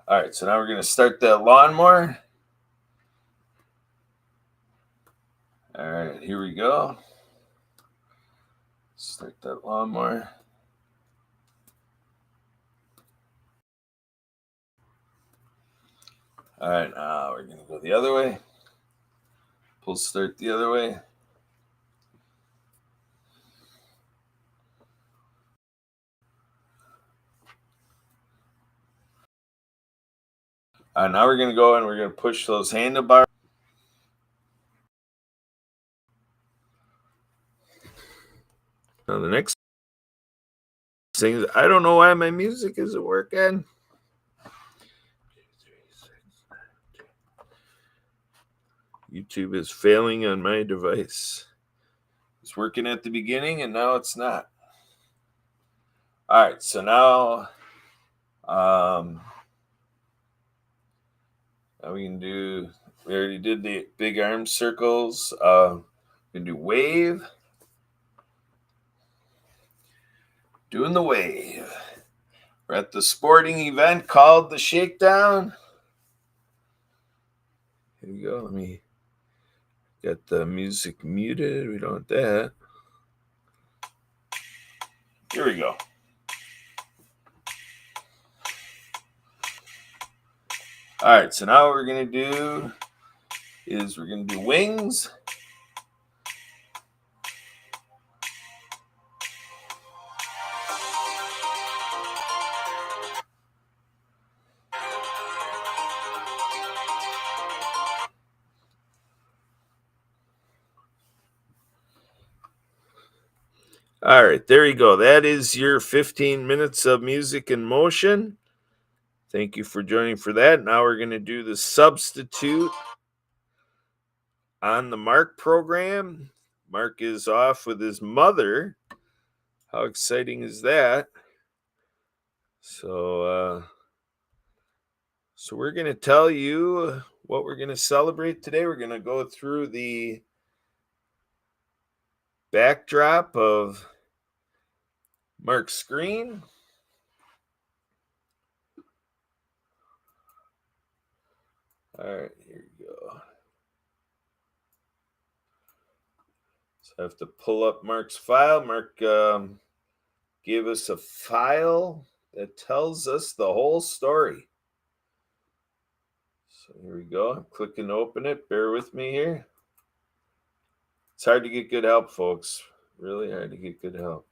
All right, so now we're going to start that lawnmower. All right, here we go. Start that lawnmower. All right, now we're going to go the other way. Pull start the other way. All right, now we're going to go and we're going to push those handlebars. Now the next thing is, I don't know why my music isn't working. YouTube is failing on my device. It's working at the beginning and now it's not. All right, so now we can do, we already did the big arm circles. We can do wave. Doing the wave. We're at the sporting event called the Shakedown. Here we go. Let me get the music muted. We don't want that. Here we go. All right, so now what we're going to do is we're going to do wings. All right, there you go. That is your 15 minutes of music in motion. Thank you for joining for that. Now we're going to do the substitute on the Mark program. Mark is off with his mother. How exciting is that? So we're going to tell you what we're going to celebrate today. We're going to go through the backdrop of Mark's screen. All right, here we go. So I have to pull up Mark's file. Mark gave us a file that tells us the whole story. So here we go. I'm clicking to open it. Bear with me here. It's hard to get good help, folks. Really hard to get good help.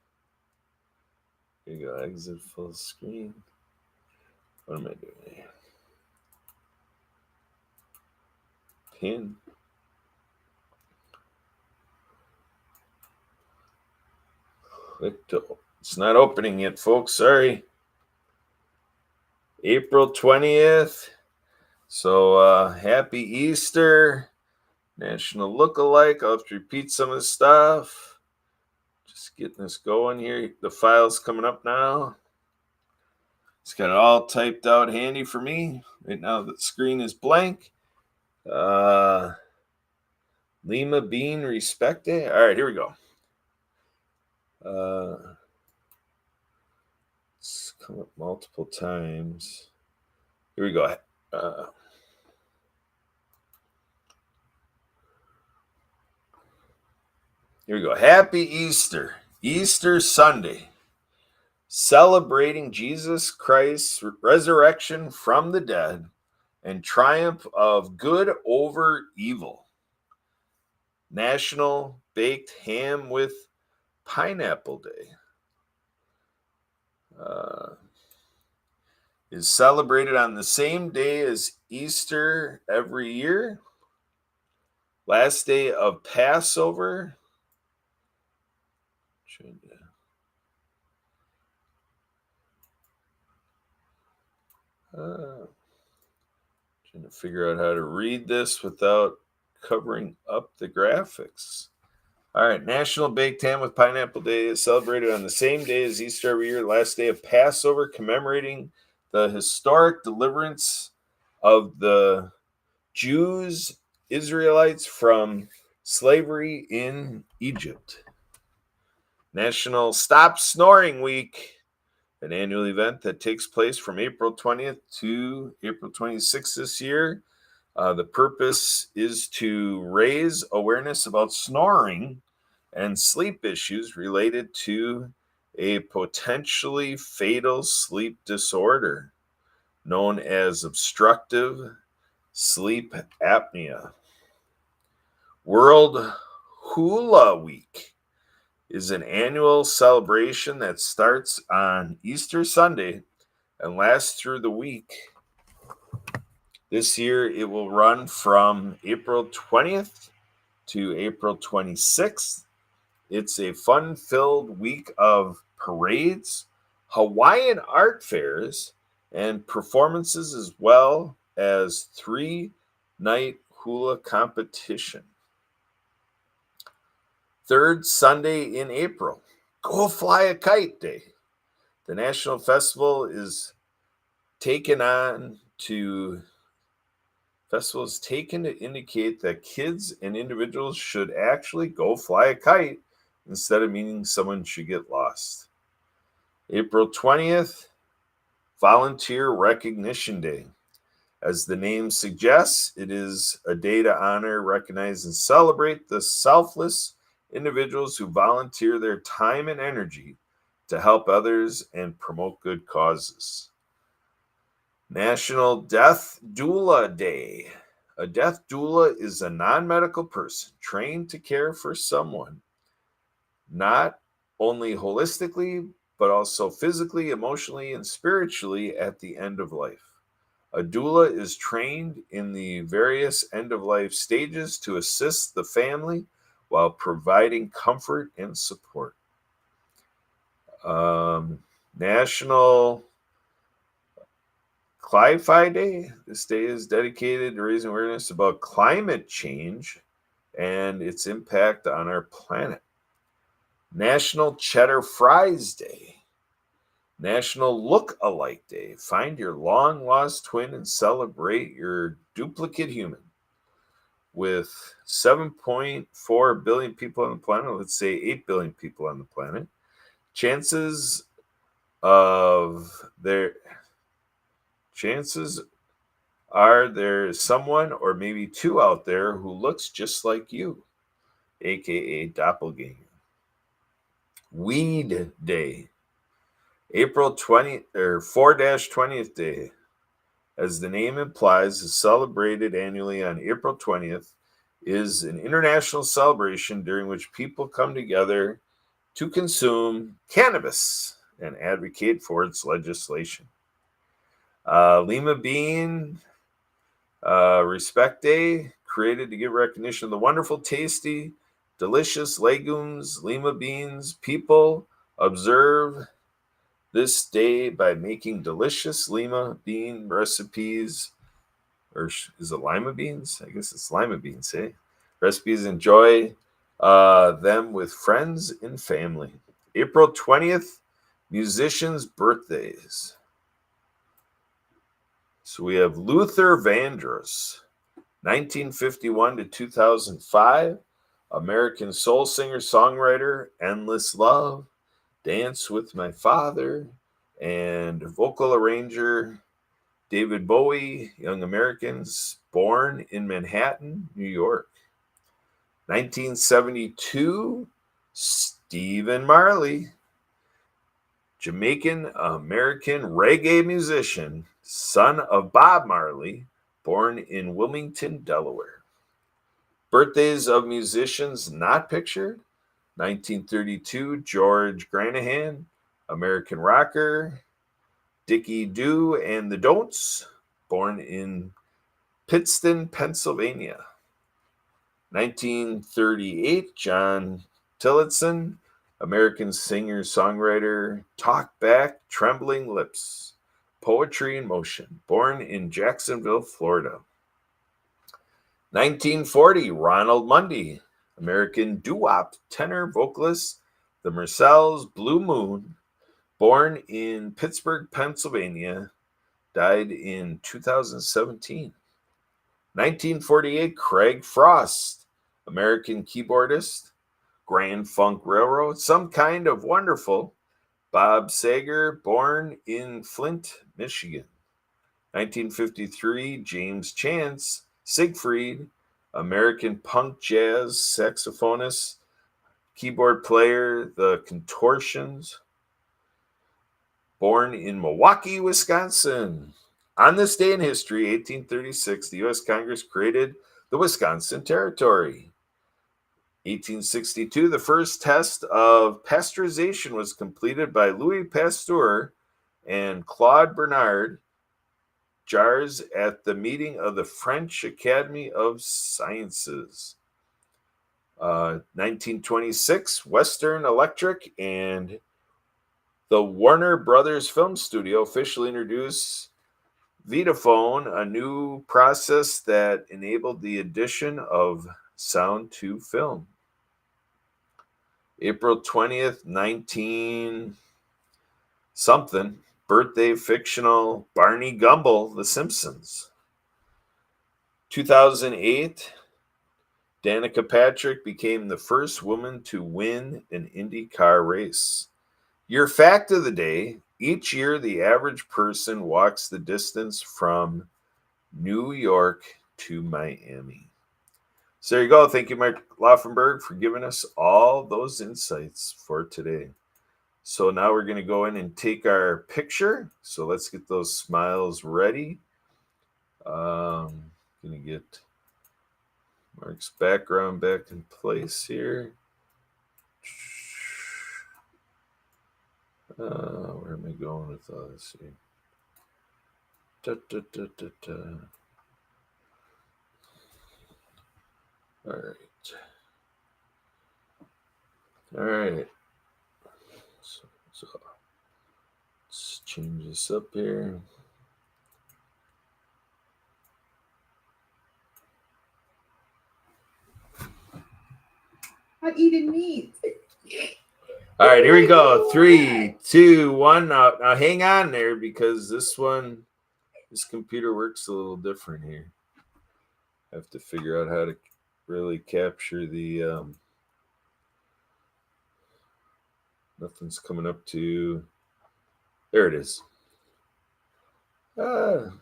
Here you go. Exit full screen. What am I doing here? Pin. Click to. It's not opening yet, folks. Sorry. April 20th. So happy Easter. National Lookalike. I'll have to repeat some of the stuff. Just getting this going here. The file's coming up now. It's got it all typed out handy for me. Right now the screen is blank. Lima Bean Respecte. All right, here we go. It's come up multiple times. Here we go. Here we go. Happy Easter. Easter Sunday. Celebrating Jesus Christ's resurrection from the dead and triumph of good over evil. National Baked Ham with Pineapple Day is celebrated on the same day as Easter every year. Last day of Passover. Trying to figure out how to read this without covering up the graphics. All right, National Baked Ham with Pineapple Day is celebrated on the same day as Easter every year, last day of Passover, commemorating the historic deliverance of the Jews, Israelites from slavery in Egypt. National Stop Snoring Week an annual event that takes place from April 20th to April 26th this year. The purpose is to raise awareness about snoring and sleep issues related to a potentially fatal sleep disorder known as obstructive sleep apnea. World Hula Week is an annual celebration that starts on Easter Sunday and lasts through the week. This year, it will run from April 20th to April 26th. It's a fun-filled week of parades, Hawaiian art fairs, and performances, as well as 3-night hula competition. Third Sunday in April, Go Fly a Kite Day. The national festival is taken to indicate that kids and individuals should actually go fly a kite instead of meaning someone should get lost. April 20th, Volunteer Recognition Day. As the name suggests, it is a day to honor, recognize, and celebrate the selfless individuals who volunteer their time and energy to help others and promote good causes. National Death Doula Day. A death doula is a non-medical person trained to care for someone, not only holistically, but also physically, emotionally, and spiritually at the end of life. A doula is trained in the various end-of-life stages to assist the family while providing comfort and support. National Cli-Fi Day. This day is dedicated to raising awareness about climate change and its impact on our planet. National Cheddar Fries Day. National Look-alike Day. Find your long-lost twin and celebrate your duplicate human. With 7.4 billion people on the planet, let's say 8 billion people on the planet, chances are there's someone or maybe two out there who looks just like you, aka doppelganger. Weed Day. April 20 or 4-20th Day, as the name implies, is celebrated annually on April 20th, is an international celebration during which people come together to consume cannabis and advocate for its legislation. Lima Bean Respect Day, created to give recognition of the wonderful, tasty, delicious legumes, lima beans. People observe this day by making delicious lima bean recipes, or is it lima beans? I guess it's lima beans, eh? Recipes, enjoy them with friends and family. April 20th, musicians' birthdays. So we have Luther Vandross, 1951 to 2005, American soul singer, songwriter, Endless Love, Dance with My Father, and vocal arranger David Bowie, Young Americans, born in Manhattan, New York. 1972, Stephen Marley, Jamaican American reggae musician, son of Bob Marley, born in Wilmington, Delaware. Birthdays of musicians not pictured. 1932, George Granahan, American rocker. Dickie Doo and the Don'ts, born in Pittston, Pennsylvania. 1938, John Tillotson, American singer, songwriter. Talk Back, Trembling Lips, Poetry in Motion, born in Jacksonville, Florida. 1940, Ronald Mundy, American doo-wop tenor vocalist, the Marcells, Blue Moon, born in Pittsburgh, Pennsylvania, died in 2017. 1948, Craig Frost, American keyboardist, Grand Funk Railroad, Some Kind of Wonderful, Bob Sager, born in Flint, Michigan. 1953, James Chance, Siegfried, American punk jazz saxophonist, keyboard player, The Contortions, born in Milwaukee, Wisconsin. On this day in history, 1836, the U.S. Congress created the Wisconsin Territory. 1862, the first test of pasteurization was completed by Louis Pasteur and Claude Bernard jars at the meeting of the French Academy of Sciences. 1926, Western Electric and the Warner Brothers Film Studio officially introduced Vitaphone, a new process that enabled the addition of sound to film. April 20th, 19 something, birthday fictional Barney Gumble, The Simpsons. 2008, Danica Patrick became the first woman to win an IndyCar race. Your fact of the day: each year the average person walks the distance from New York to Miami. So there you go. Thank you, Mike Laufenberg, for giving us all those insights for today. So now we're going to go in and take our picture. So let's get those smiles ready. Going to get Mark's background back in place here. Where am I going with all this here? All right. All right. So let's change this up here. Not eating meat. All right, here we go. 3, 2, 1. Now hang on there, because this computer works a little different here. I have to figure out how to really capture the nothing's coming up to. There it is. Let's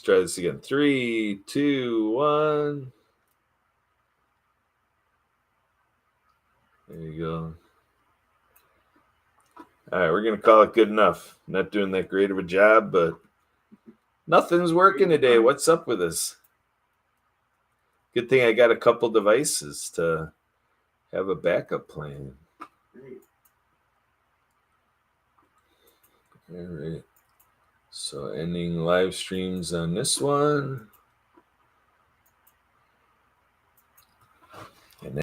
try this again. 3, 2, 1. There you go. All right, we're going to call it good enough. Not doing that great of a job, but nothing's working today. What's up with this? Good thing I got a couple devices to have a backup plan. All right. So ending live streams on this one.